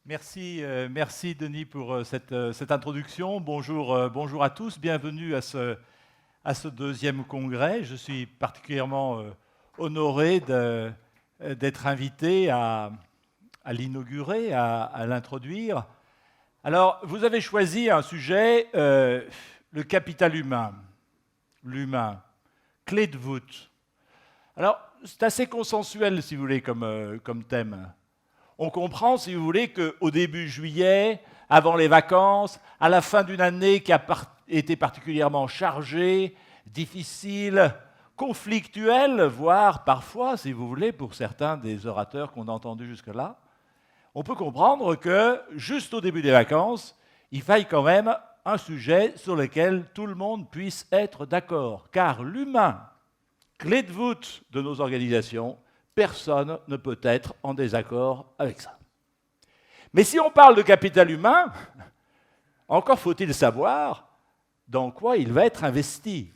Merci Denis pour cette introduction. Bonjour à tous, bienvenue à ce deuxième congrès. Je suis particulièrement honoré d'être invité à l'inaugurer, à l'introduire. Alors, vous avez choisi un sujet, le capital humain, l'humain, clé de voûte. Alors, c'est assez consensuel, si vous voulez, comme thème. On comprend, si vous voulez, qu'au début juillet, avant les vacances, à la fin d'une année qui a été particulièrement chargée, difficile, conflictuelle, voire parfois, si vous voulez, pour certains des orateurs qu'on a entendus jusque-là, on peut comprendre que, juste au début des vacances, il faille quand même un sujet sur lequel tout le monde puisse être d'accord. Car l'humain, clé de voûte de nos organisations, personne ne peut être en désaccord avec ça. Mais si on parle de capital humain, encore faut-il savoir dans quoi il va être investi.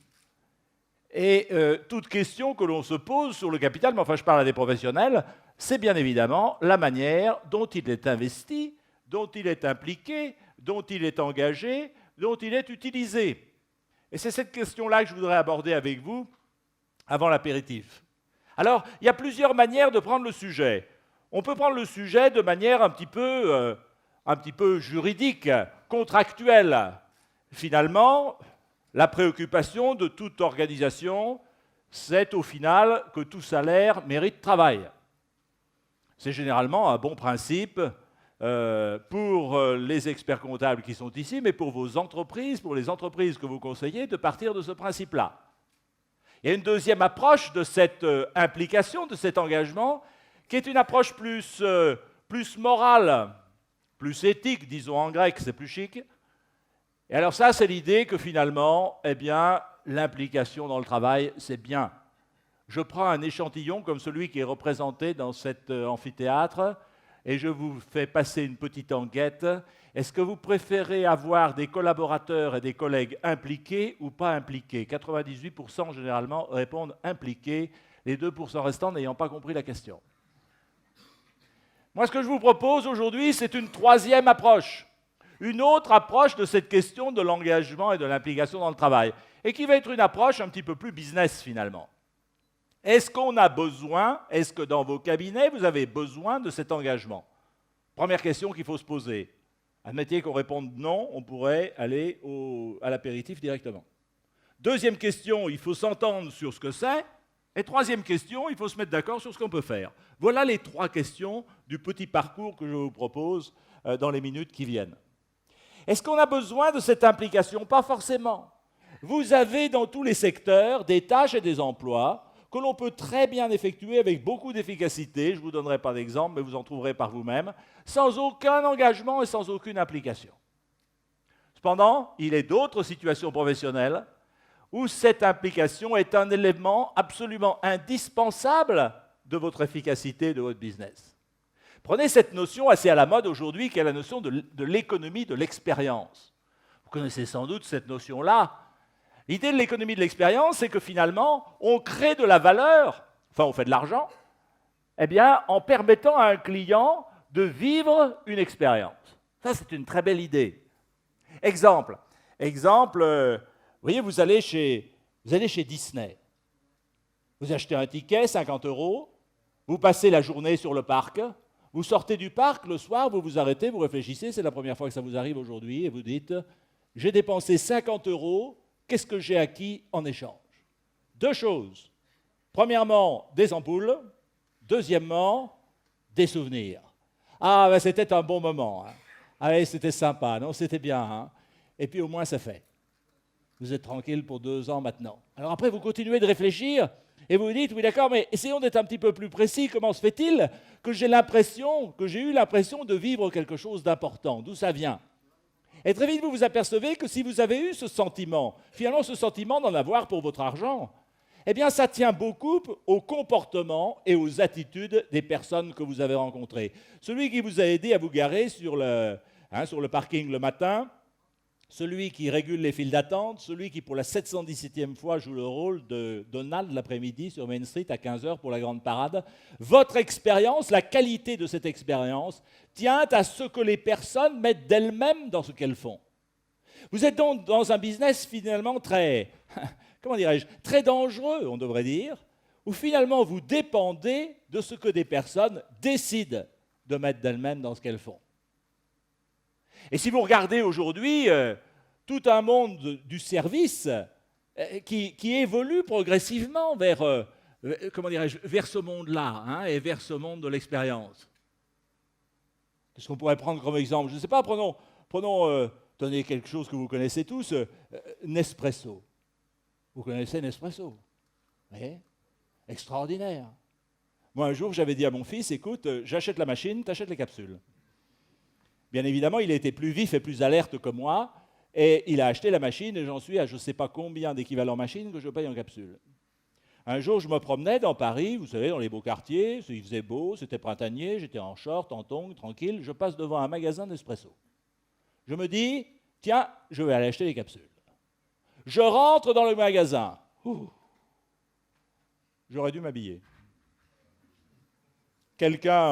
Et toute question que l'on se pose sur le capital, mais enfin je parle à des professionnels, c'est bien évidemment la manière dont il est investi, dont il est impliqué, dont il est engagé, dont il est utilisé. Et c'est cette question-là que je voudrais aborder avec vous avant l'apéritif. Alors, il y a plusieurs manières de prendre le sujet. On peut prendre le sujet de manière un petit peu juridique, contractuelle. Finalement, la préoccupation de toute organisation, c'est au final que tout salaire mérite travail. C'est généralement un bon principe pour les experts comptables qui sont ici, mais pour vos entreprises, pour les entreprises que vous conseillez, de partir de ce principe-là. Il y a une deuxième approche de cette implication, de cet engagement, qui est une approche plus morale, plus éthique, disons en grec, c'est plus chic. Et alors ça, c'est l'idée que finalement, eh bien, l'implication dans le travail, c'est bien. Je prends un échantillon comme celui qui est représenté dans cet amphithéâtre, et je vous fais passer une petite enquête. Est-ce que vous préférez avoir des collaborateurs et des collègues impliqués ou pas impliqués? 98% généralement répondent impliqués, les 2% restants n'ayant pas compris la question. Moi, ce que je vous propose aujourd'hui, c'est une troisième approche. Une autre approche de cette question de l'engagement et de l'implication dans le travail, et qui va être une approche un petit peu plus business finalement. Est-ce qu'on a besoin, est-ce que dans vos cabinets, vous avez besoin de cet engagement? Première question qu'il faut se poser. Admettez qu'on réponde non, on pourrait aller à l'apéritif directement. Deuxième question, il faut s'entendre sur ce que c'est. Et troisième question, il faut se mettre d'accord sur ce qu'on peut faire. Voilà les trois questions du petit parcours que je vous propose dans les minutes qui viennent. Est-ce qu'on a besoin de cette implication? Pas forcément. Vous avez dans tous les secteurs des tâches et des emplois que l'on peut très bien effectuer avec beaucoup d'efficacité, je ne vous donnerai pas d'exemple, mais vous en trouverez par vous-même, sans aucun engagement et sans aucune implication. Cependant, il est d'autres situations professionnelles où cette implication est un élément absolument indispensable de votre efficacité, de votre business. Prenez cette notion assez à la mode aujourd'hui, qui est la notion de l'économie de l'expérience. Vous connaissez sans doute cette notion-là. L'idée de l'économie de l'expérience, c'est que finalement, on crée de la valeur, enfin on fait de l'argent, eh bien, en permettant à un client de vivre une expérience. Ça, c'est une très belle idée. Exemple, vous voyez, vous allez chez Disney. Vous achetez un ticket, 50 €, vous passez la journée sur le parc, vous sortez du parc, le soir, vous vous arrêtez, vous réfléchissez, c'est la première fois que ça vous arrive aujourd'hui, et vous dites, j'ai dépensé 50 €, qu'est-ce que j'ai acquis en échange? Deux choses. Premièrement, des ampoules. Deuxièmement, des souvenirs. Ah, ben c'était un bon moment. Hein. Ah, c'était sympa, non? C'était bien. Hein. Et puis au moins, ça fait. Vous êtes tranquille pour 2 ans maintenant. Alors après, vous continuez de réfléchir et vous vous dites, oui d'accord, mais essayons d'être un petit peu plus précis. Comment se fait-il que j'ai eu l'impression de vivre quelque chose d'important? D'où ça vient? Et très vite, vous vous apercevez que si vous avez eu ce sentiment, finalement ce sentiment d'en avoir pour votre argent, eh bien ça tient beaucoup au comportement et aux attitudes des personnes que vous avez rencontrées. Celui qui vous a aidé à vous garer sur le parking le matin, celui qui régule les files d'attente, celui qui pour la 717e fois joue le rôle de Donald l'après-midi sur Main Street à 15h pour la grande parade. Votre expérience, la qualité de cette expérience, tient à ce que les personnes mettent d'elles-mêmes dans ce qu'elles font. Vous êtes donc dans un business finalement très, comment dirais-je, très dangereux, on devrait dire, où finalement vous dépendez de ce que des personnes décident de mettre d'elles-mêmes dans ce qu'elles font. Et si vous regardez aujourd'hui tout un monde du service qui évolue progressivement vers, comment dirais-je, vers ce monde-là, hein, et vers ce monde de l'expérience. Qu'est-ce qu'on pourrait prendre comme exemple? Je ne sais pas, tenez quelque chose que vous connaissez tous, Nespresso. Vous connaissez Nespresso? Oui. Extraordinaire. Moi, un jour, j'avais dit à mon fils, écoute, j'achète la machine, t'achètes les capsules. Bien évidemment, il a été plus vif et plus alerte que moi, et il a acheté la machine, et j'en suis à je ne sais pas combien d'équivalents machines que je paye en capsule. Un jour, je me promenais dans Paris, vous savez, dans les beaux quartiers, il faisait beau, c'était printanier, j'étais en short, en tongs, tranquille, je passe devant un magasin d'espresso. Je me dis, tiens, je vais aller acheter les capsules. Je rentre dans le magasin. J'aurais dû m'habiller. Quelqu'un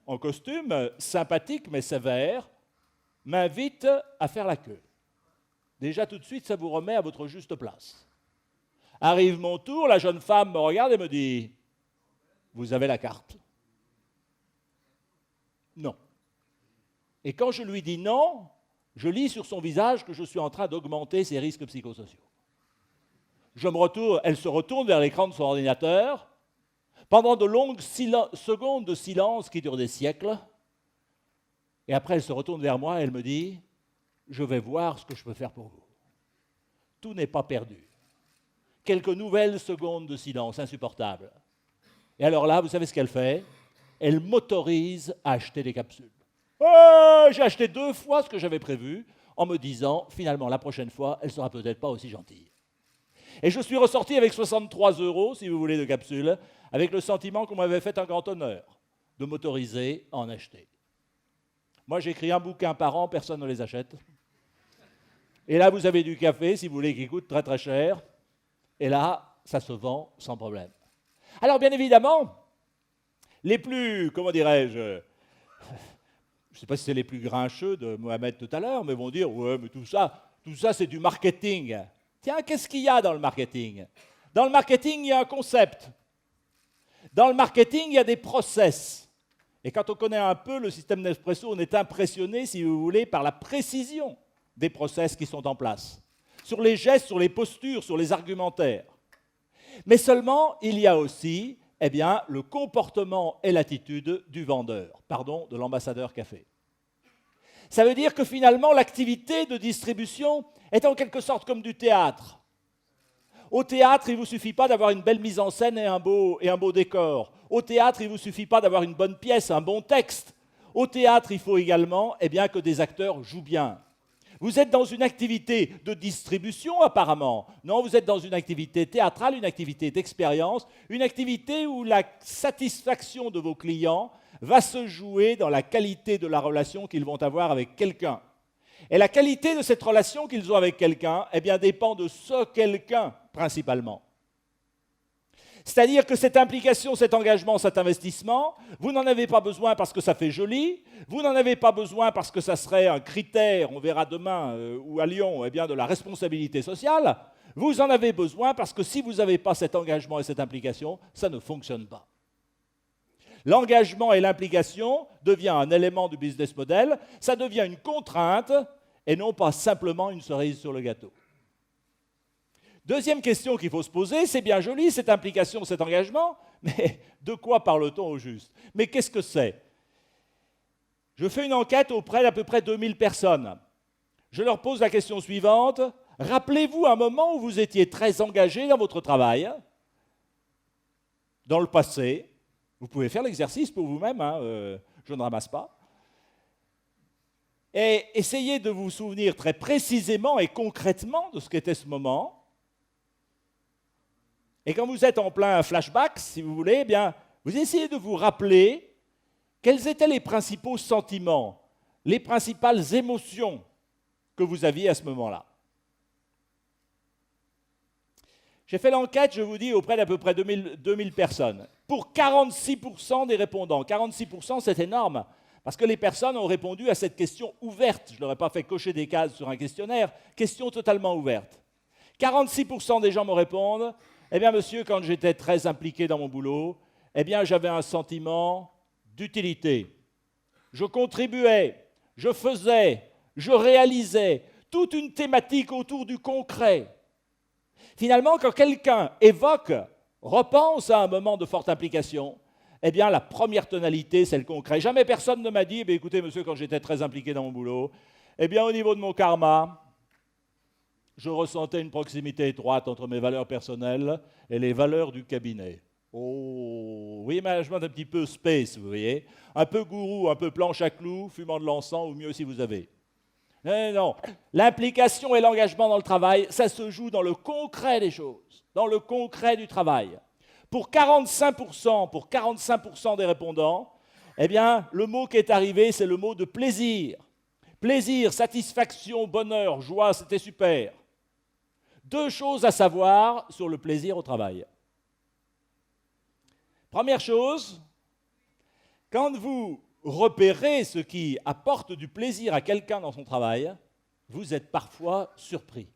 en costume, sympathique mais sévère, m'invite à faire la queue. Déjà tout de suite, ça vous remet à votre juste place. Arrive mon tour, la jeune femme me regarde et me dit « Vous avez la carte ?» Non. Et quand je lui dis non, je lis sur son visage que je suis en train d'augmenter ses risques psychosociaux. Elle se retourne vers l'écran de son ordinateur. Pendant de longues secondes de silence qui durent des siècles, et après elle se retourne vers moi et elle me dit « Je vais voir ce que je peux faire pour vous. » Tout n'est pas perdu. Quelques nouvelles secondes de silence insupportables. Et alors là, vous savez ce qu'elle fait? Elle m'autorise à acheter des capsules. Oh, j'ai acheté 2 fois ce que j'avais prévu en me disant, finalement, la prochaine fois, elle ne sera peut-être pas aussi gentille. Et je suis ressorti avec 63 €, si vous voulez, de capsules, avec le sentiment qu'on m'avait fait un grand honneur de m'autoriser à en acheter. Moi, j'écris un bouquin par an, personne ne les achète. Et là, vous avez du café, si vous voulez, qui coûte très très cher. Et là, ça se vend sans problème. Alors, bien évidemment, les plus, comment dirais-je, je ne sais pas si c'est les plus grincheux de Mohamed tout à l'heure, mais vont dire, ouais, mais tout ça c'est du marketing. Tiens, qu'est-ce qu'il y a dans le marketing? Dans le marketing, il y a un concept. Dans le marketing, il y a des process. Et quand on connaît un peu le système Nespresso, on est impressionné, si vous voulez, par la précision des process qui sont en place. Sur les gestes, sur les postures, sur les argumentaires. Mais seulement, il y a aussi, le comportement et l'attitude du vendeur, de l'ambassadeur café. Ça veut dire que finalement, l'activité de distribution est en quelque sorte comme du théâtre. Au théâtre, il ne vous suffit pas d'avoir une belle mise en scène et un beau décor. Au théâtre, il ne vous suffit pas d'avoir une bonne pièce, un bon texte. Au théâtre, il faut également que des acteurs jouent bien. Vous êtes dans une activité de distribution apparemment. Non, vous êtes dans une activité théâtrale, une activité d'expérience, une activité où la satisfaction de vos clients va se jouer dans la qualité de la relation qu'ils vont avoir avec quelqu'un. Et la qualité de cette relation qu'ils ont avec quelqu'un, dépend de ce quelqu'un principalement. C'est-à-dire que cette implication, cet engagement, cet investissement, vous n'en avez pas besoin parce que ça fait joli, vous n'en avez pas besoin parce que ça serait un critère, on verra demain ou à Lyon, de la responsabilité sociale, vous en avez besoin parce que si vous n'avez pas cet engagement et cette implication, ça ne fonctionne pas. L'engagement et l'implication devient un élément du business model, ça devient une contrainte et non pas simplement une cerise sur le gâteau. Deuxième question qu'il faut se poser, c'est bien joli cette implication, cet engagement, mais de quoi parle-t-on au juste? Mais qu'est-ce que c'est? Je fais une enquête auprès d'à peu près 2000 personnes. Je leur pose la question suivante, rappelez-vous un moment où vous étiez très engagé dans votre travail, dans le passé, vous pouvez faire l'exercice pour vous-même, je ne ramasse pas, et essayez de vous souvenir très précisément et concrètement de ce qu'était ce moment. Et quand vous êtes en plein flashback, si vous voulez, vous essayez de vous rappeler quels étaient les principaux sentiments, les principales émotions que vous aviez à ce moment-là. J'ai fait l'enquête, je vous dis, auprès d'à peu près 2000 personnes. Pour 46% des répondants, 46% c'est énorme, parce que les personnes ont répondu à cette question ouverte. Je ne leur ai pas fait cocher des cases sur un questionnaire, question totalement ouverte. 46% des gens me répondent, eh bien monsieur, quand j'étais très impliqué dans mon boulot, eh bien j'avais un sentiment d'utilité. Je contribuais, je faisais, je réalisais, toute une thématique autour du concret. Finalement, quand quelqu'un évoque, repense à un moment de forte implication, eh bien, la première tonalité, c'est le concret. Jamais personne ne m'a dit, eh écoutez, monsieur, quand j'étais très impliqué dans mon boulot, eh bien, au niveau de mon karma, je ressentais une proximité étroite entre mes valeurs personnelles et les valeurs du cabinet. Oh, oui, management un petit peu space, vous voyez, un peu gourou, un peu planche à clous, fumant de l'encens, ou mieux si vous avez. Non, l'implication et l'engagement dans le travail, ça se joue dans le concret des choses, dans le concret du travail. Pour 45% des répondants, eh bien, le mot qui est arrivé, c'est le mot de plaisir. Plaisir, satisfaction, bonheur, joie, c'était super. 2 choses à savoir sur le plaisir au travail. Première chose, quand vous repérez ce qui apporte du plaisir à quelqu'un dans son travail, vous êtes parfois surpris.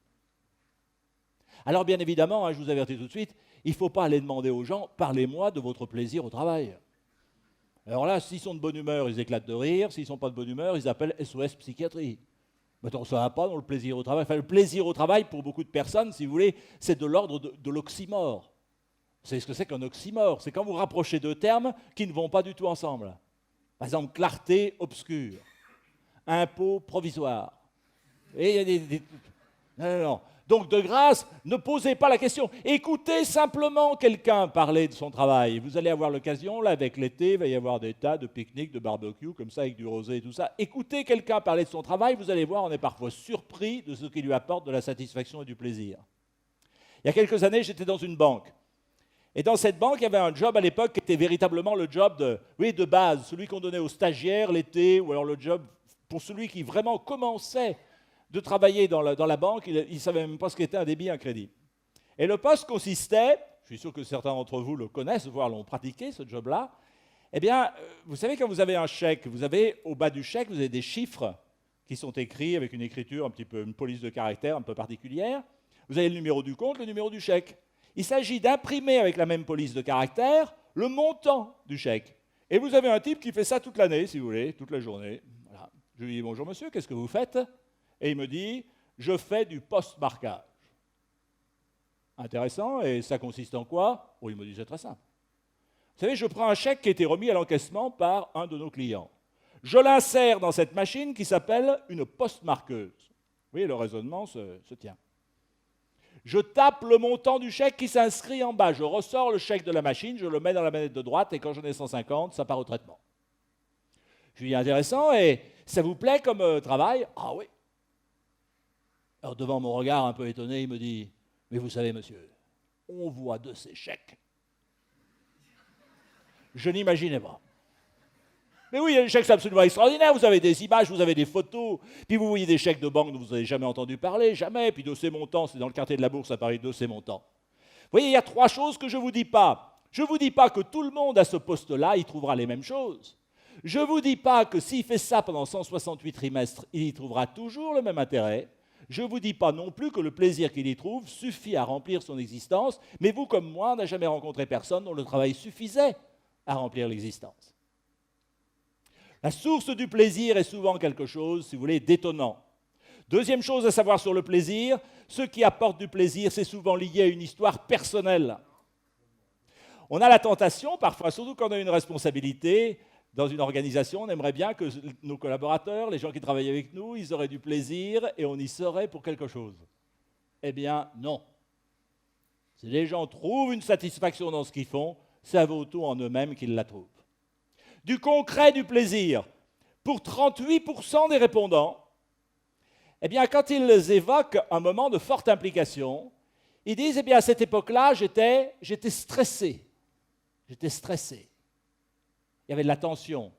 Alors bien évidemment, je vous avertis tout de suite, il ne faut pas aller demander aux gens « parlez-moi de votre plaisir au travail ». Alors là, s'ils sont de bonne humeur, ils éclatent de rire, s'ils ne sont pas de bonne humeur, ils appellent SOS Psychiatrie. Maintenant, ça ne va pas dans le plaisir au travail. Enfin, le plaisir au travail, pour beaucoup de personnes, si vous voulez, c'est de l'ordre de l'oxymore. Vous savez ce que c'est qu'un oxymore? C'est quand vous rapprochez 2 termes qui ne vont pas du tout ensemble. Par exemple, clarté obscure, impôt provisoire. Et il y a des... Non. Donc, de grâce, ne posez pas la question. Écoutez simplement quelqu'un parler de son travail. Vous allez avoir l'occasion, là, avec l'été, il va y avoir des tas de pique-niques, de barbecue, comme ça, avec du rosé et tout ça. Écoutez quelqu'un parler de son travail, vous allez voir, on est parfois surpris de ce qui lui apporte de la satisfaction et du plaisir. Il y a quelques années, j'étais dans une banque. Et dans cette banque, il y avait un job à l'époque qui était véritablement le job de base, celui qu'on donnait aux stagiaires l'été, ou alors le job pour celui qui vraiment commençait de travailler dans la banque, il ne savait même pas ce qu'était un débit, un crédit. Et le poste consistait, je suis sûr que certains d'entre vous le connaissent, voire l'ont pratiqué, ce job-là, eh bien, vous savez, quand vous avez un chèque, vous avez au bas du chèque, vous avez des chiffres qui sont écrits avec une écriture un petit peu, une police de caractère un peu particulière. Vous avez le numéro du compte, le numéro du chèque. Il s'agit d'imprimer avec la même police de caractère le montant du chèque. Et vous avez un type qui fait ça toute l'année, si vous voulez, toute la journée. Voilà. Je lui dis « Bonjour monsieur, qu'est-ce que vous faites ?» Et il me dit « Je fais du post-marquage. » Intéressant, et ça consiste en quoi? Oh, il me dit « C'est très simple. Vous savez, je prends un chèque qui a été remis à l'encaissement par un de nos clients. Je l'insère dans cette machine qui s'appelle une post-marqueuse. » Vous voyez, le raisonnement se tient. Je tape le montant du chèque qui s'inscrit en bas. Je ressors le chèque de la machine, je le mets dans la manette de droite et quand j'en ai 150, ça part au traitement. Je lui dis intéressant et ça vous plaît comme travail? Ah oui. Alors devant mon regard un peu étonné, il me dit « Mais vous savez monsieur, on voit de ces chèques. » Je n'imaginais pas. Mais oui, les chèques, c'est absolument extraordinaire. Vous avez des images, vous avez des photos. Puis vous voyez des chèques de banque dont vous n'avez jamais entendu parler, jamais. Puis dossier montant, c'est dans le quartier de la Bourse à Paris, dossier montant. Vous voyez, il y a 3 choses que je ne vous dis pas. Je ne vous dis pas que tout le monde à ce poste-là, il trouvera les mêmes choses. Je ne vous dis pas que s'il fait ça pendant 168 trimestres, il y trouvera toujours le même intérêt. Je ne vous dis pas non plus que le plaisir qu'il y trouve suffit à remplir son existence. Mais vous, comme moi, n'avez jamais rencontré personne dont le travail suffisait à remplir l'existence. La source du plaisir est souvent quelque chose, si vous voulez, d'étonnant. Deuxième chose à savoir sur le plaisir, ce qui apporte du plaisir, c'est souvent lié à une histoire personnelle. On a la tentation, parfois, surtout quand on a une responsabilité dans une organisation, on aimerait bien que nos collaborateurs, les gens qui travaillent avec nous, ils auraient du plaisir et on y serait pour quelque chose. Eh bien, non. Si les gens trouvent une satisfaction dans ce qu'ils font, ça vaut tout en eux-mêmes qu'ils la trouvent. Du concret, du plaisir. Pour 38% des répondants, eh bien, quand ils évoquent un moment de forte implication, ils disent, eh bien, à cette époque-là, j'étais stressé. J'étais stressé. Il y avait de la tension.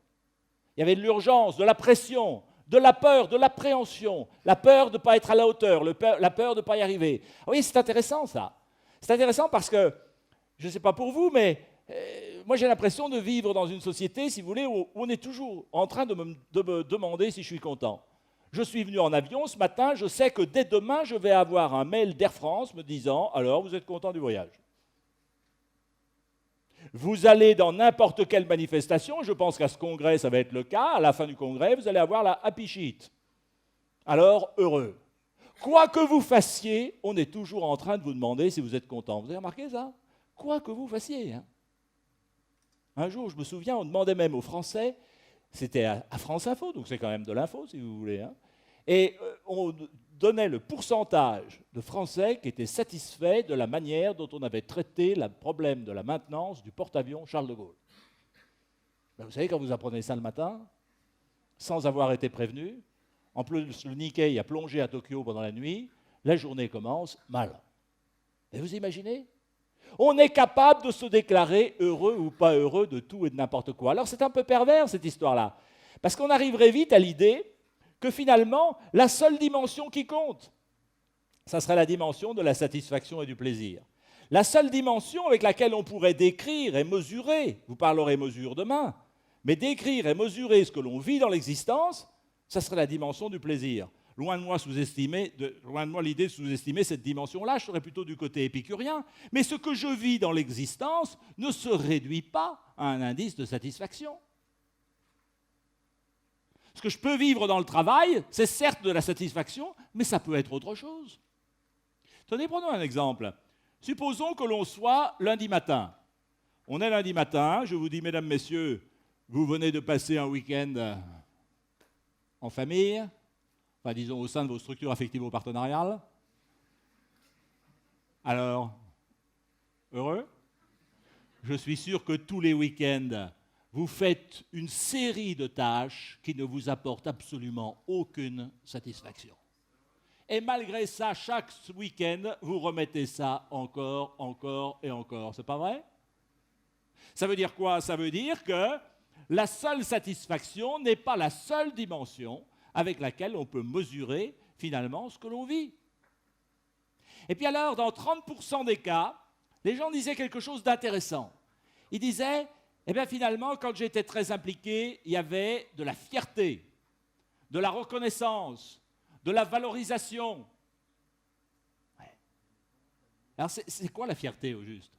Il y avait de l'urgence, de la pression, de la peur, de l'appréhension, la peur de ne pas être à la hauteur, la peur de ne pas y arriver. Oui, c'est intéressant ça. C'est intéressant parce que, je ne sais pas pour vous, mais moi j'ai l'impression de vivre dans une société, si vous voulez, où on est toujours en train de me demander si je suis content. Je suis venu en avion ce matin, je sais que dès demain, je vais avoir un mail d'Air France me disant « Alors, vous êtes content du voyage ?» Vous allez dans n'importe quelle manifestation, je pense qu'à ce congrès, ça va être le cas, à la fin du congrès, vous allez avoir la happy sheet. Alors, heureux. Quoi que vous fassiez, on est toujours en train de vous demander si vous êtes content. Vous avez remarqué ça? Quoi que vous fassiez. Hein. Un jour, je me souviens, on demandait même aux Français, c'était à France Info, donc c'est quand même de l'info si vous voulez, hein, et on donnait le pourcentage de Français qui étaient satisfaits de la manière dont on avait traité le problème de la maintenance du porte-avions Charles de Gaulle. Ben vous savez, quand vous apprenez ça le matin, sans avoir été prévenu, en plus le Nikkei a plongé à Tokyo pendant la nuit, la journée commence mal. Et vous imaginez ? On est capable de se déclarer heureux ou pas heureux de tout et de n'importe quoi. Alors c'est un peu pervers cette histoire-là, parce qu'on arriverait vite à l'idée que finalement, la seule dimension qui compte, ça serait la dimension de la satisfaction et du plaisir. La seule dimension avec laquelle on pourrait décrire et mesurer, vous parlerez mesure demain, mais décrire et mesurer ce que l'on vit dans l'existence, ça serait la dimension du plaisir. Loin de moi l'idée de sous-estimer cette dimension-là, je serais plutôt du côté épicurien, mais ce que je vis dans l'existence ne se réduit pas à un indice de satisfaction. Ce que je peux vivre dans le travail, c'est certes de la satisfaction, mais ça peut être autre chose. Tenez, prenons un exemple. Supposons que l'on soit lundi matin. On est lundi matin, je vous dis, mesdames, messieurs, vous venez de passer un week-end en famille, enfin disons au sein de vos structures affectivo-partenariales. Alors, heureux? Je suis sûr que tous les week-ends, vous faites une série de tâches qui ne vous apportent absolument aucune satisfaction. Et malgré ça, chaque week-end, vous remettez ça encore, encore et encore. C'est pas vrai? Ça veut dire quoi? Ça veut dire que la seule satisfaction n'est pas la seule dimension avec laquelle on peut mesurer finalement ce que l'on vit. Et puis alors, dans 30% des cas, les gens disaient quelque chose d'intéressant. Ils disaient, eh bien finalement, quand j'étais très impliqué, il y avait de la fierté, de la reconnaissance, de la valorisation. Ouais. Alors c'est quoi la fierté au juste?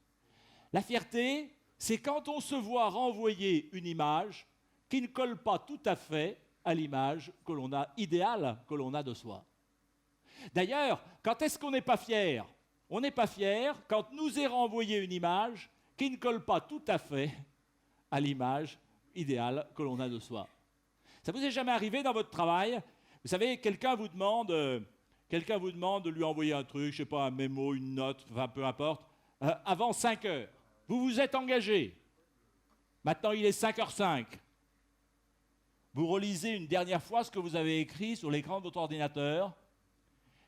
La fierté, c'est quand on se voit renvoyer une image qui ne colle pas tout à fait à l'image que l'on a, idéale que l'on a de soi. D'ailleurs, quand est-ce qu'on n'est pas fier? On n'est pas fier quand nous est renvoyée une image qui ne colle pas tout à fait à l'image idéale que l'on a de soi. Ça vous est jamais arrivé dans votre travail? Vous savez, quelqu'un vous demande de lui envoyer un truc, je ne sais pas, un mémo, une note, enfin peu importe, avant 5 heures. Vous vous êtes engagé. Maintenant, il est 5h05. Vous relisez une dernière fois ce que vous avez écrit sur l'écran de votre ordinateur.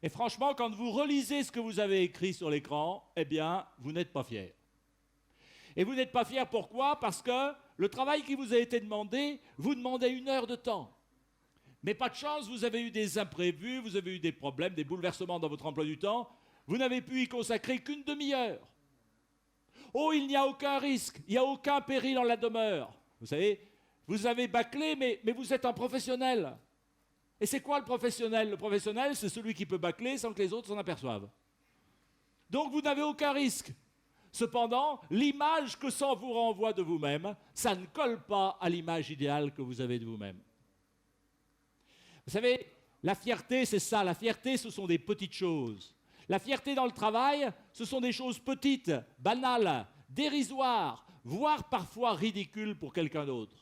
Et franchement, quand vous relisez ce que vous avez écrit sur l'écran, eh bien, vous n'êtes pas fier. Et vous n'êtes pas fier pourquoi? Parce que le travail qui vous a été demandé vous demandait 1 heure de temps. Mais pas de chance, vous avez eu des imprévus, vous avez eu des problèmes, des bouleversements dans votre emploi du temps. Vous n'avez pu y consacrer qu'1 demi-heure. Oh, il n'y a aucun risque, il n'y a aucun péril en la demeure. Vous savez, vous avez bâclé, mais vous êtes un professionnel. Et c'est quoi le professionnel? Le professionnel, c'est celui qui peut bâcler sans que les autres s'en aperçoivent. Donc vous n'avez aucun risque. Cependant, l'image que ça vous renvoie de vous-même, ça ne colle pas à l'image idéale que vous avez de vous-même. Vous savez, la fierté, c'est ça. La fierté, ce sont des petites choses. La fierté dans le travail, ce sont des choses petites, banales, dérisoires, voire parfois ridicules pour quelqu'un d'autre.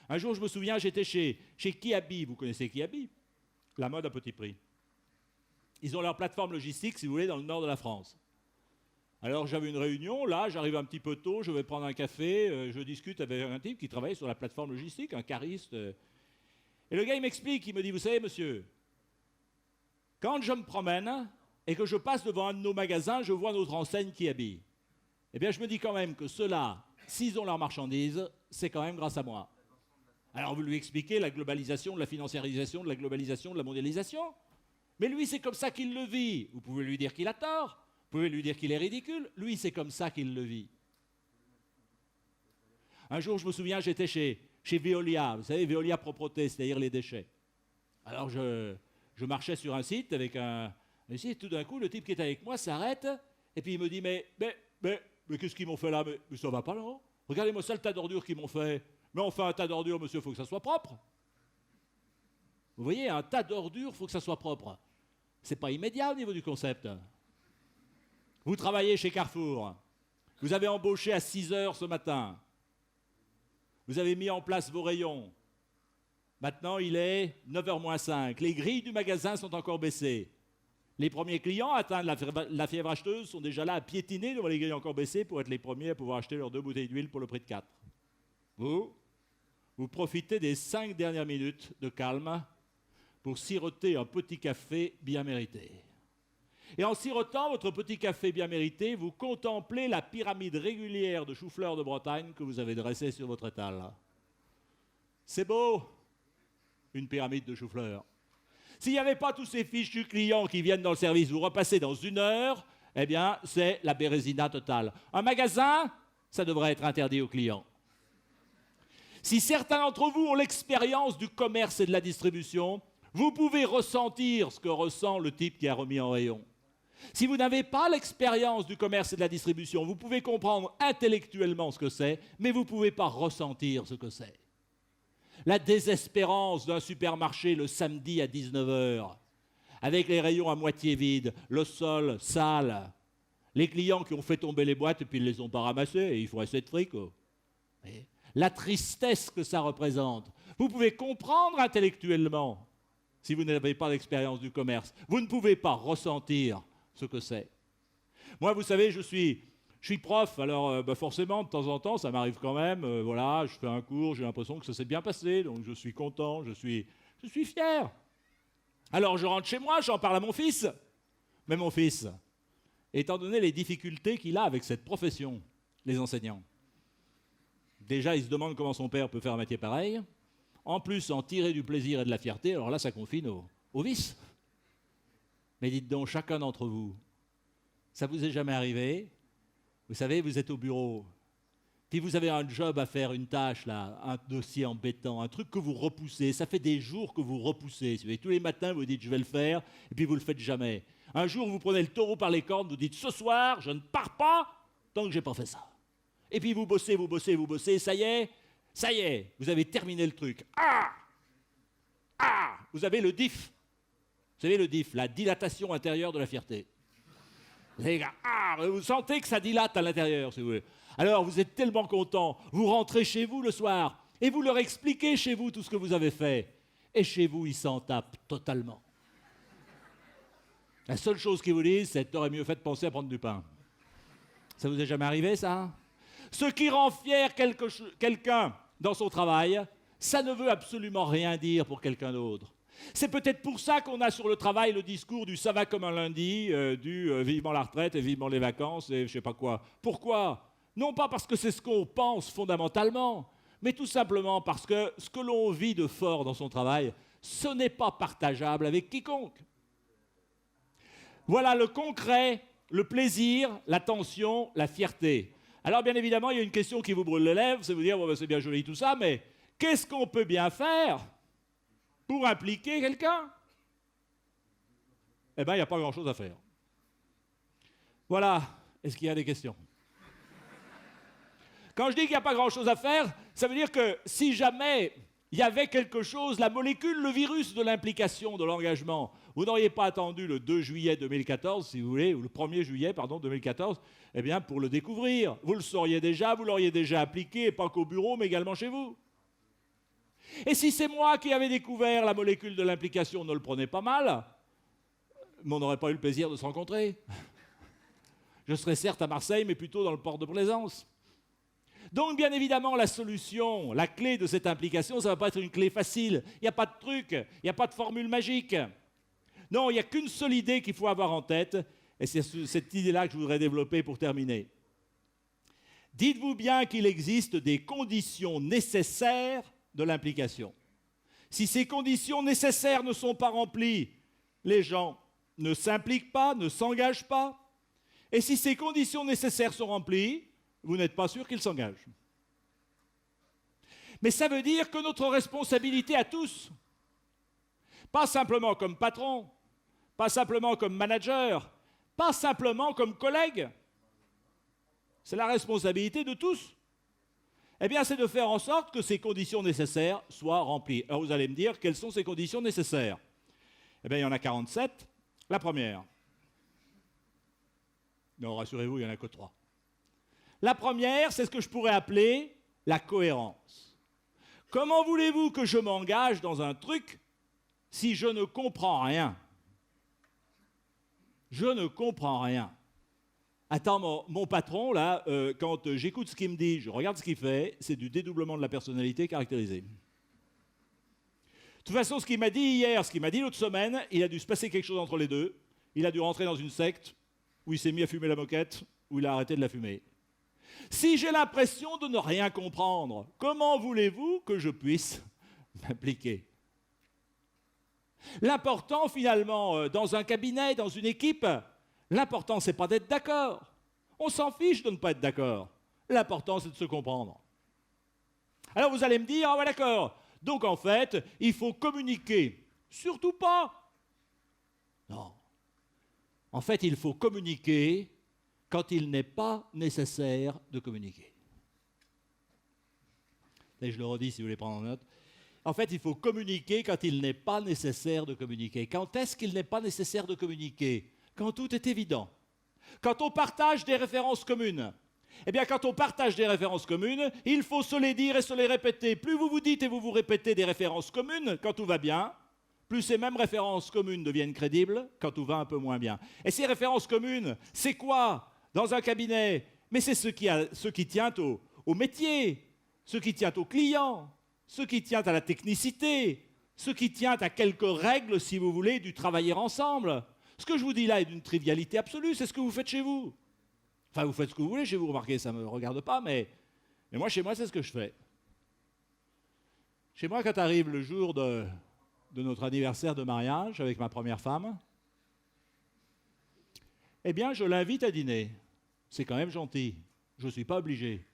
Un jour, je me souviens, j'étais chez Kiabi. Vous connaissez Kiabi? La mode à petit prix. Ils ont leur plateforme logistique, si vous voulez, dans le nord de la France. Alors j'avais une réunion, là, j'arrive un petit peu tôt, je vais prendre un café, je discute avec un type qui travaille sur la plateforme logistique, un cariste. Et le gars, il m'explique, il me dit, vous savez, monsieur, quand je me promène et que je passe devant un de nos magasins, je vois notre enseigne Kiabi. Eh bien, je me dis quand même que ceux-là, s'ils ont leurs marchandises, c'est quand même grâce à moi. Alors vous lui expliquez la globalisation, de la financiarisation, de la globalisation, de la mondialisation. Mais lui, c'est comme ça qu'il le vit. Vous pouvez lui dire qu'il a tort, vous pouvez lui dire qu'il est ridicule. Lui, c'est comme ça qu'il le vit. Un jour, je me souviens, j'étais chez Veolia. Vous savez, Veolia Propreté, c'est-à-dire les déchets. Alors je marchais sur un site avec un site, tout d'un coup, le type qui est avec moi s'arrête et puis il me dit mais qu'est-ce qu'ils m'ont fait là, mais ça va pas là. Regardez-moi ça, le tas d'ordures qu'ils m'ont fait. Mais enfin, un tas d'ordures, monsieur, il faut que ça soit propre. Vous voyez, un tas d'ordures, il faut que ça soit propre. C'est pas immédiat au niveau du concept. Vous travaillez chez Carrefour. Vous avez embauché à 6 heures ce matin. Vous avez mis en place vos rayons. Maintenant, il est 9h moins 5. Les grilles du magasin sont encore baissées. Les premiers clients atteints de la fièvre acheteuse sont déjà là à piétiner devant les grilles encore baissées pour être les premiers à pouvoir acheter leurs 2 bouteilles d'huile pour le prix de 4. Vous profitez des 5 dernières minutes de calme pour siroter un petit café bien mérité. Et en sirotant votre petit café bien mérité, vous contemplez la pyramide régulière de choux-fleurs de Bretagne que vous avez dressée sur votre étal. C'est beau, une pyramide de choux-fleurs. S'il n'y avait pas tous ces fichus clients qui viennent dans le service, vous repassez dans 1 heure, eh bien, c'est la bérésina totale. Un magasin, ça devrait être interdit aux clients. Si certains d'entre vous ont l'expérience du commerce et de la distribution, vous pouvez ressentir ce que ressent le type qui a remis en rayon. Si vous n'avez pas l'expérience du commerce et de la distribution, vous pouvez comprendre intellectuellement ce que c'est, mais vous ne pouvez pas ressentir ce que c'est. La désespérance d'un supermarché le samedi à 19h, avec les rayons à moitié vides, le sol sale, les clients qui ont fait tomber les boîtes et puis ils ne les ont pas ramassées, et il faut assez de fric. La tristesse que ça représente. Vous pouvez comprendre intellectuellement, si vous n'avez pas d'expérience du commerce. Vous ne pouvez pas ressentir ce que c'est. Moi, vous savez, je suis prof, alors forcément, de temps en temps, ça m'arrive quand même. Voilà, je fais un cours, j'ai l'impression que ça s'est bien passé, donc je suis content, je suis fier. Alors je rentre chez moi, j'en parle à mon fils. Mais mon fils, étant donné les difficultés qu'il a avec cette profession, les enseignants, déjà, il se demande comment son père peut faire un métier pareil. En plus, en tirer du plaisir et de la fierté, alors là, ça confine au vice. Mais dites donc, chacun d'entre vous, ça vous est jamais arrivé? Vous savez, vous êtes au bureau, puis vous avez un job à faire, une tâche, là, un dossier embêtant, un truc que vous repoussez. Ça fait des jours que vous repoussez. Tous les matins, vous dites « je vais le faire », et puis vous ne le faites jamais. Un jour, vous prenez le taureau par les cornes, vous dites « ce soir, je ne pars pas tant que je n'ai pas fait ça ». Et puis vous bossez, ça y est, vous avez terminé le truc. Vous avez le DIF. Vous savez le DIF, la dilatation intérieure de la fierté. Les gars, vous sentez que ça dilate à l'intérieur, si vous voulez. Alors vous êtes tellement content, vous rentrez chez vous le soir, et vous leur expliquez chez vous tout ce que vous avez fait. Et chez vous, ils s'en tapent totalement. La seule chose qu'ils vous disent, c'est « t'aurais mieux fait de penser à prendre du pain ». Ça vous est jamais arrivé, ça? Ce qui rend fier quelqu'un dans son travail, ça ne veut absolument rien dire pour quelqu'un d'autre. C'est peut-être pour ça qu'on a sur le travail le discours du « ça va comme un lundi », vivement la retraite et vivement les vacances et je sais pas quoi. Pourquoi? Non pas parce que c'est ce qu'on pense fondamentalement, mais tout simplement parce que ce que l'on vit de fort dans son travail, ce n'est pas partageable avec quiconque. Voilà le concret, le plaisir, la tension, la fierté. Alors bien évidemment, il y a une question qui vous brûle les lèvres, c'est vous dire, bon, ben, c'est bien joli tout ça, mais qu'est-ce qu'on peut bien faire pour impliquer quelqu'un? Eh bien, il n'y a pas grand-chose à faire. Voilà, est-ce qu'il y a des questions? Quand je dis qu'il n'y a pas grand-chose à faire, ça veut dire que si jamais il y avait quelque chose, la molécule, le virus de l'implication, de l'engagement, vous n'auriez pas attendu le 2 juillet 2014, si vous voulez, ou le 1er juillet, 2014, eh bien, pour le découvrir. Vous le sauriez déjà, vous l'auriez déjà appliqué, pas qu'au bureau, mais également chez vous. Et si c'est moi qui avais découvert la molécule de l'implication, ne le prenez pas mal, mais on n'aurait pas eu le plaisir de se rencontrer. Je serais certes à Marseille, mais plutôt dans le port de Plaisance. Donc, bien évidemment, la solution, la clé de cette implication, ça ne va pas être une clé facile. Il n'y a pas de truc, il n'y a pas de formule magique. Non, il n'y a qu'une seule idée qu'il faut avoir en tête, et c'est cette idée-là que je voudrais développer pour terminer. Dites-vous bien qu'il existe des conditions nécessaires de l'implication. Si ces conditions nécessaires ne sont pas remplies, les gens ne s'impliquent pas, ne s'engagent pas. Et si ces conditions nécessaires sont remplies, vous n'êtes pas sûr qu'ils s'engagent. Mais ça veut dire que notre responsabilité à tous, pas simplement comme patron, pas simplement comme manager, pas simplement comme collègue, c'est la responsabilité de tous. Eh bien, c'est de faire en sorte que ces conditions nécessaires soient remplies. Alors vous allez me dire, quelles sont ces conditions nécessaires? Eh bien, il y en a 47. La première. Non, rassurez-vous, il n'y en a que 3. La première, c'est ce que je pourrais appeler la cohérence. Comment voulez-vous que je m'engage dans un truc si je ne comprends rien? Je ne comprends rien. Attends, mon patron, là, quand j'écoute ce qu'il me dit, je regarde ce qu'il fait, c'est du dédoublement de la personnalité caractérisé. De toute façon, ce qu'il m'a dit hier, ce qu'il m'a dit l'autre semaine, il a dû se passer quelque chose entre les deux. Il a dû rentrer dans une secte où il s'est mis à fumer la moquette, où il a arrêté de la fumer. Si j'ai l'impression de ne rien comprendre, comment voulez-vous que je puisse m'impliquer? L'important, finalement, dans un cabinet, dans une équipe, l'important, c'est pas d'être d'accord. On s'en fiche de ne pas être d'accord. L'important, c'est de se comprendre. Alors vous allez me dire, ah ouais, d'accord. Donc en fait, il faut communiquer. Surtout pas. Non. En fait, il faut communiquer quand il n'est pas nécessaire de communiquer. Et je le redis si vous voulez prendre en note. En fait, il faut communiquer quand il n'est pas nécessaire de communiquer. Quand est-ce qu'il n'est pas nécessaire de communiquer? Quand tout est évident. Quand on partage des références communes. Eh bien, quand on partage des références communes, il faut se les dire et se les répéter. Plus vous vous dites et vous vous répétez des références communes, quand tout va bien, plus ces mêmes références communes deviennent crédibles quand tout va un peu moins bien. Et ces références communes, c'est quoi dans un cabinet? Mais c'est ce qui tient au métier, ce qui tient au client, ce qui tient à la technicité, ce qui tient à quelques règles, si vous voulez, du travailler ensemble. Ce que je vous dis là est d'une trivialité absolue, c'est ce que vous faites chez vous. Enfin, vous faites ce que vous voulez chez vous, remarquez, ça ne me regarde pas, mais moi, chez moi, c'est ce que je fais. Chez moi, quand arrive le jour de notre anniversaire de mariage avec ma première femme, eh bien, je l'invite à dîner. C'est quand même gentil. Je ne suis pas obligé.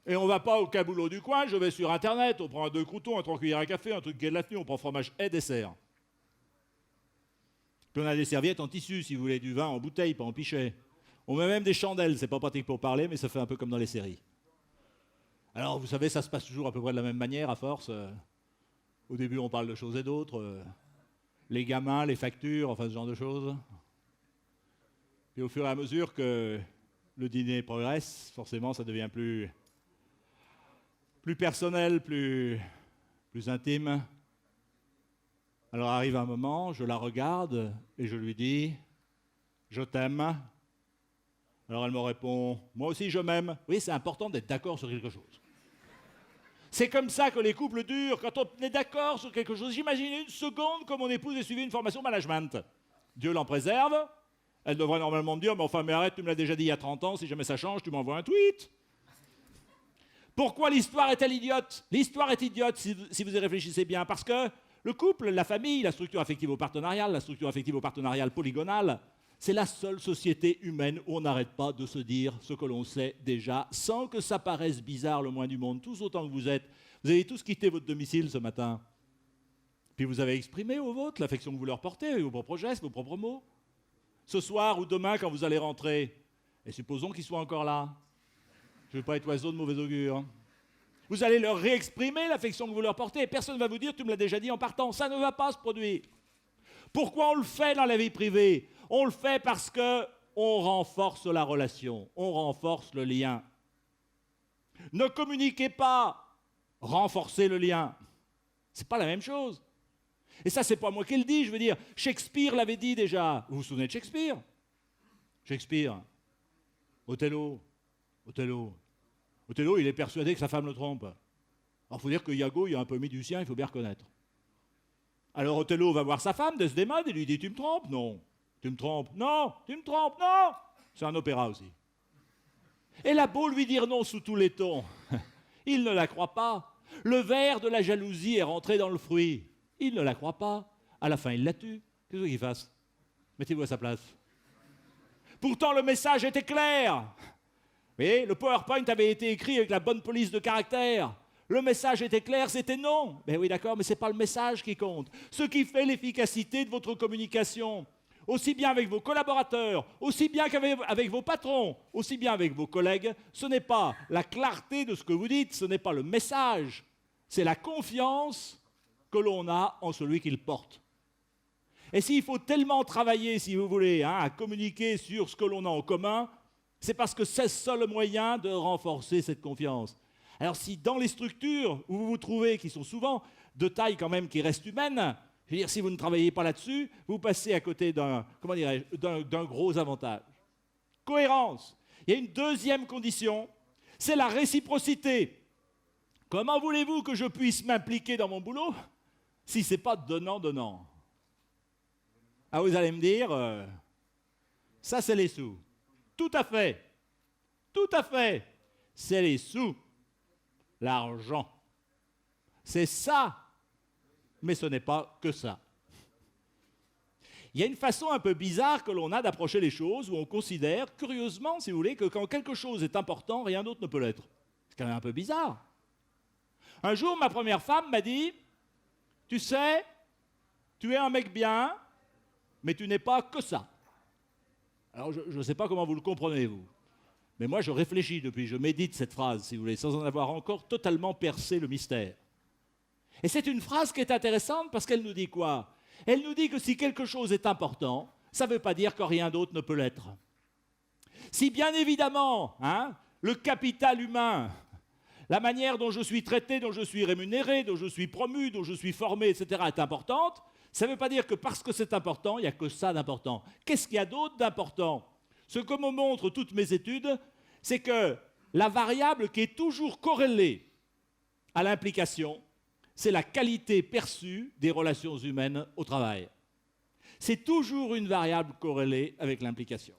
Et on ne va pas au caboulot du coin, je vais sur Internet, on prend 2 croûtons, 3 cuillères à café, un truc qui est de la tenue, on prend fromage et dessert. Puis on a des serviettes en tissu, si vous voulez, du vin en bouteille, pas en pichet. On met même des chandelles, c'est pas pratique pour parler, mais ça fait un peu comme dans les séries. Alors, vous savez, ça se passe toujours à peu près de la même manière, à force. Au début, on parle de choses et d'autres. Les gamins, les factures, enfin, ce genre de choses. Puis au fur et à mesure que le dîner progresse, forcément, ça devient plus personnel, plus intime. Alors arrive un moment, je la regarde et je lui dis « Je t'aime ». Alors elle me répond « Moi aussi je m'aime ». Oui, c'est important d'être d'accord sur quelque chose. C'est comme ça que les couples durent, quand on est d'accord sur quelque chose. J'imagine une seconde que mon épouse ait suivi une formation management. Dieu l'en préserve. Elle devrait normalement me dire « Mais enfin, mais arrête, tu me l'as déjà dit il y a 30 ans, si jamais ça change, tu m'envoies un tweet ». Pourquoi l'histoire est-elle idiote? L'histoire est idiote si vous y réfléchissez bien, parce que le couple, la famille, la structure affectivo-partenariale polygonale, c'est la seule société humaine où on n'arrête pas de se dire ce que l'on sait déjà, sans que ça paraisse bizarre le moins du monde, tous autant que vous êtes. Vous avez tous quitté votre domicile ce matin, puis vous avez exprimé aux vôtres l'affection que vous leur portez, vos propres gestes, vos propres mots. Ce soir ou demain, quand vous allez rentrer, et supposons qu'ils soient encore là, je ne veux pas être oiseau de mauvais augure. Vous allez leur réexprimer l'affection que vous leur portez. Et personne ne va vous dire, tu me l'as déjà dit en partant. Ça ne va pas se produire. Pourquoi on le fait dans la vie privée? On le fait parce qu'on renforce la relation, on renforce le lien. Ne communiquez pas, renforcez le lien. Ce n'est pas la même chose. Et ça, ce n'est pas moi qui le dis, je veux dire, Shakespeare l'avait dit déjà. Vous vous souvenez de Shakespeare? Shakespeare, Othello, il est persuadé que sa femme le trompe. Alors, il faut dire que Iago, il a un peu mis du sien, il faut bien reconnaître. Alors, Othello va voir sa femme, Desdémone, et lui dit « Tu me trompes? Non. Tu me trompes? Non. Tu me trompes? Non. » C'est un opéra aussi. Elle a beau lui dire non sous tous les tons. Il ne la croit pas. Le ver de la jalousie est rentré dans le fruit. Il ne la croit pas. À la fin, il la tue. Qu'est-ce qu'il fasse? Mettez-vous à sa place. Pourtant, le message était clair. Vous voyez, le PowerPoint avait été écrit avec la bonne police de caractère. Le message était clair, c'était non. Ben oui, d'accord, mais ce n'est pas le message qui compte. Ce qui fait l'efficacité de votre communication, aussi bien avec vos collaborateurs, aussi bien qu'avec vos patrons, aussi bien avec vos collègues, ce n'est pas la clarté de ce que vous dites, ce n'est pas le message, c'est la confiance que l'on a en celui qui le porte. Et s'il faut tellement travailler, si vous voulez, à communiquer sur ce que l'on a en commun, c'est parce que c'est le seul moyen de renforcer cette confiance. Alors si dans les structures où vous vous trouvez, qui sont souvent de taille quand même qui reste humaine, je veux dire, si vous ne travaillez pas là-dessus, vous passez à côté d'un gros avantage. Cohérence. Il y a une deuxième condition, c'est la réciprocité. Comment voulez-vous que je puisse m'impliquer dans mon boulot si ce n'est pas donnant-donnant? Ah, vous allez me dire, ça c'est les sous. Tout à fait. Tout à fait. C'est les sous. L'argent. C'est ça. Mais ce n'est pas que ça. Il y a une façon un peu bizarre que l'on a d'approcher les choses où on considère, curieusement, si vous voulez, que quand quelque chose est important, rien d'autre ne peut l'être. C'est quand même un peu bizarre. Un jour, ma première femme m'a dit, tu sais, tu es un mec bien, mais tu n'es pas que ça. Alors, je ne sais pas comment vous le comprenez, vous. Mais moi, je réfléchis depuis, je médite cette phrase, si vous voulez, sans en avoir encore totalement percé le mystère. Et c'est une phrase qui est intéressante parce qu'elle nous dit quoi? Elle nous dit que si quelque chose est important, ça ne veut pas dire que rien d'autre ne peut l'être. Si bien évidemment, le capital humain, la manière dont je suis traité, dont je suis rémunéré, dont je suis promu, dont je suis formé, etc. est importante, ça ne veut pas dire que parce que c'est important, il n'y a que ça d'important. Qu'est-ce qu'il y a d'autre d'important? Ce que me montrent toutes mes études, c'est que la variable qui est toujours corrélée à l'implication, c'est la qualité perçue des relations humaines au travail. C'est toujours une variable corrélée avec l'implication.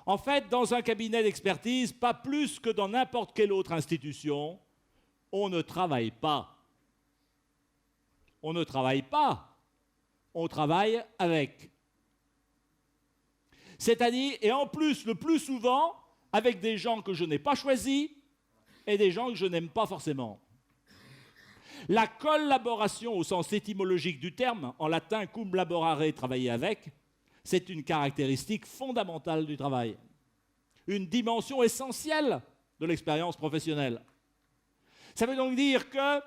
En fait, dans un cabinet d'expertise, pas plus que dans n'importe quelle autre institution, on ne travaille pas. On ne travaille pas, on travaille avec. C'est-à-dire, et en plus, le plus souvent, avec des gens que je n'ai pas choisis et des gens que je n'aime pas forcément. La collaboration au sens étymologique du terme, en latin cum laborare, travailler avec, c'est une caractéristique fondamentale du travail. Une dimension essentielle de l'expérience professionnelle. Ça veut donc dire que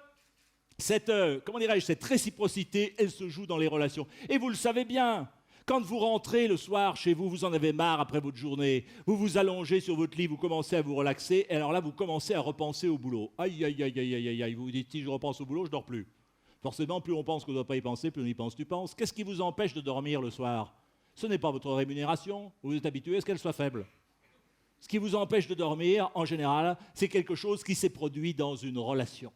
cette réciprocité, elle se joue dans les relations. Et vous le savez bien, quand vous rentrez le soir chez vous, vous en avez marre après votre journée, vous vous allongez sur votre lit, vous commencez à vous relaxer, et alors là, vous commencez à repenser au boulot. Aïe, aïe, aïe, aïe, aïe, aïe, vous vous dites, si je repense au boulot, je ne dors plus. Forcément, plus on pense qu'on ne doit pas y penser, plus on y pense, tu penses. Qu'est-ce qui vous empêche de dormir le soir? Ce n'est pas votre rémunération, vous êtes habitué à ce qu'elle soit faible. Ce qui vous empêche de dormir, en général, c'est quelque chose qui s'est produit dans une relation.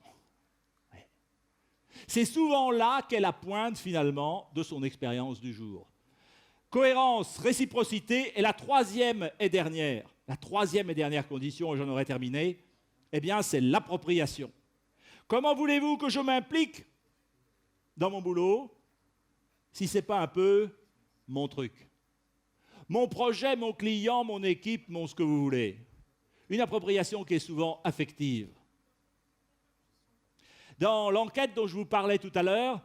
C'est souvent là qu'est la pointe, finalement, de son expérience du jour. Cohérence, réciprocité, et la troisième et dernière condition, et j'en aurai terminé, eh bien, c'est l'appropriation. Comment voulez-vous que je m'implique dans mon boulot si ce n'est pas un peu mon truc? Mon projet, mon client, mon équipe, mon ce que vous voulez. Une appropriation qui est souvent affective. Dans l'enquête dont je vous parlais tout à l'heure,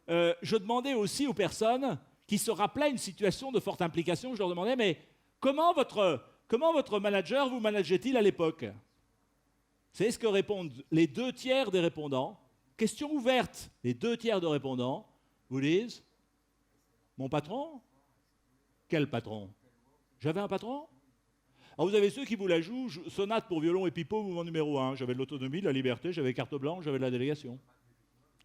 je demandais aussi aux personnes qui se rappelaient une situation de forte implication, je leur demandais, mais comment votre manager vous manageait-il à l'époque? Vous savez ce que répondent les 2/3 des répondants? Question ouverte. Les 2/3 de répondants vous disent, mon patron? Quel patron? J'avais un patron? Alors vous avez ceux qui vous la jouent, sonate pour violon et pipeau, mouvement numéro 1. J'avais de l'autonomie, de la liberté, j'avais carte blanche, j'avais de la délégation.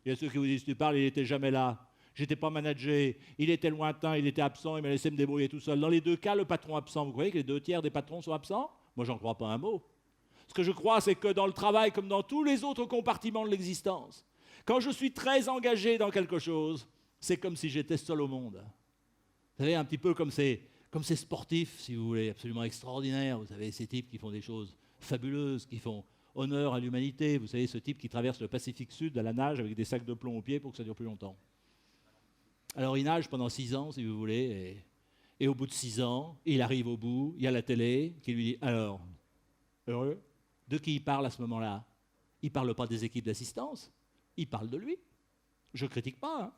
Il y a ceux qui vous disent, tu parles, il n'était jamais là. J'étais pas managé, il était lointain, il était absent, il m'a laissé me débrouiller tout seul. Dans les deux cas, le patron absent. Vous croyez que les 2/3 des patrons sont absents? Moi, j'en crois pas un mot. Ce que je crois, c'est que dans le travail, comme dans tous les autres compartiments de l'existence, quand je suis très engagé dans quelque chose, c'est comme si j'étais seul au monde. Vous savez, un petit peu comme ces sportifs, si vous voulez, absolument extraordinaires. Vous savez, ces types qui font des choses fabuleuses, qui font honneur à l'humanité. Vous savez, ce type qui traverse le Pacifique Sud à la nage avec des sacs de plomb aux pieds pour que ça dure plus longtemps. Alors il nage pendant 6 ans, si vous voulez, et au bout de 6 ans, il arrive au bout, il y a la télé qui lui dit « Alors, heureux ?» De qui il parle à ce moment-là? Il ne parle pas des équipes d'assistance, il parle de lui. Je ne critique pas. Hein.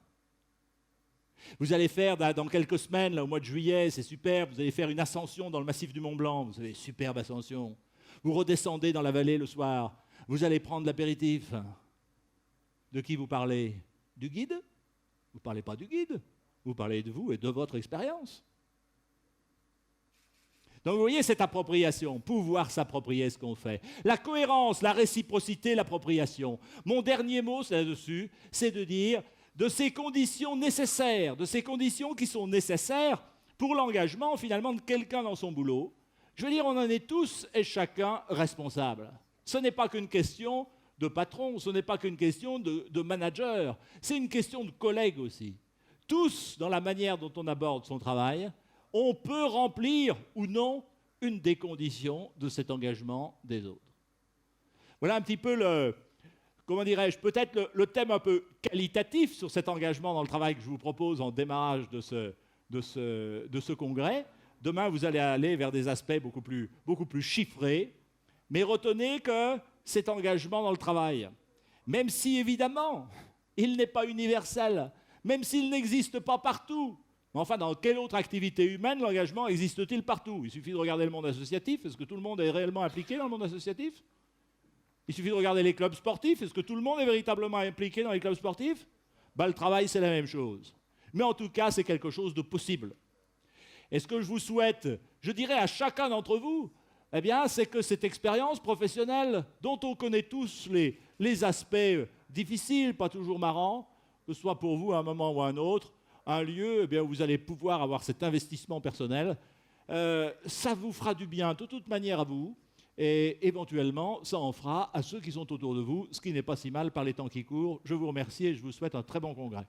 Vous allez faire, dans quelques semaines, là, au mois de juillet, c'est super, vous allez faire une ascension dans le massif du Mont Blanc, vous savez, superbe ascension. Vous redescendez dans la vallée le soir, vous allez prendre l'apéritif. De qui vous parlez? Du guide? Vous ne parlez pas du guide, vous parlez de vous et de votre expérience. Donc vous voyez cette appropriation, pouvoir s'approprier ce qu'on fait. La cohérence, la réciprocité, l'appropriation. Mon dernier mot là-dessus, c'est de dire de ces conditions nécessaires, de ces conditions qui sont nécessaires pour l'engagement finalement de quelqu'un dans son boulot. Je veux dire, on en est tous et chacun responsables. Ce n'est pas qu'une question de patron, ce n'est pas qu'une question de manager, c'est une question de collègue aussi. Tous, dans la manière dont on aborde son travail, on peut remplir ou non une des conditions de cet engagement des autres. Voilà un petit peu comment dirais-je, peut-être le thème un peu qualitatif sur cet engagement dans le travail que je vous propose en démarrage de ce congrès. Demain, vous allez aller vers des aspects beaucoup plus chiffrés, mais retenez que cet engagement dans le travail, même si évidemment il n'est pas universel, même s'il n'existe pas partout, mais enfin, dans quelle autre activité humaine l'engagement existe-t-il partout? Il suffit de regarder le monde associatif. Est-ce que tout le monde est réellement impliqué dans le monde associatif? Il suffit de regarder les clubs sportifs. Est-ce que tout le monde est véritablement impliqué dans les clubs sportifs? Le travail, c'est la même chose. Mais en tout cas, c'est quelque chose de possible. Et ce que je vous souhaite, je dirais à chacun d'entre vous, eh bien, c'est que cette expérience professionnelle, dont on connaît tous les aspects difficiles, pas toujours marrants, que ce soit pour vous à un moment ou à un autre, un lieu où vous allez pouvoir avoir cet investissement personnel, ça vous fera du bien de toute manière à vous, et éventuellement, ça en fera à ceux qui sont autour de vous, ce qui n'est pas si mal par les temps qui courent. Je vous remercie et je vous souhaite un très bon congrès.